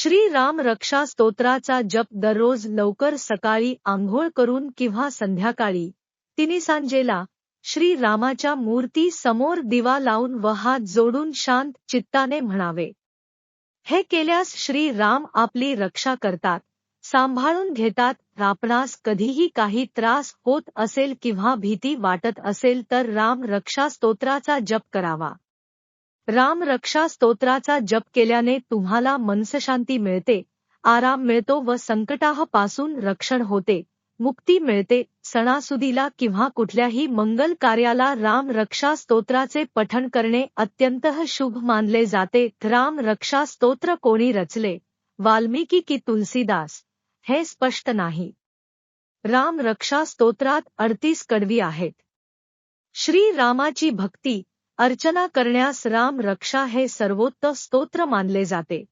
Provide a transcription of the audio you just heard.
श्री राम रक्षा स्तोत्राचा जप दररोज लवकर सकाळी आंघोळ करून किंवा संध्याकाळी तिन्हीसांजेला श्री रामाच्या मूर्ती समोर दिवा लावून व हात जोडून शांत चित्ताने म्हणावे. हे केल्यास श्री राम आपली रक्षा करतात, सांभाळून घेतात. आपणास कधीही काही त्रास होत असेल किंवा भीती वाटत असेल तर राम रक्षा स्तोत्राचा जप करावा. राम रक्षा स्तोत्राचा जप केल्याने तुम्हाला मनःशांती मिळते, आराम मिळतो व संकटापासून रक्षण होते, मुक्ती मिळते. सणासुदीला किंवा कुठल्याही मंगल कार्याला राम रक्षा स्तोत्राचे पठण करणे अत्यंत शुभ मानले जाते. राम रक्षा स्तोत्र कोणी रचले, वाल्मिकी की तुलसीदास, हे स्पष्ट नाही. राम रक्षा स्तोत्रात 38 कडवी आहेत. श्री रामाची भक्ती अर्चना करण्यास राम रक्षा हे सर्वोत्तम स्तोत्र मानले जाते.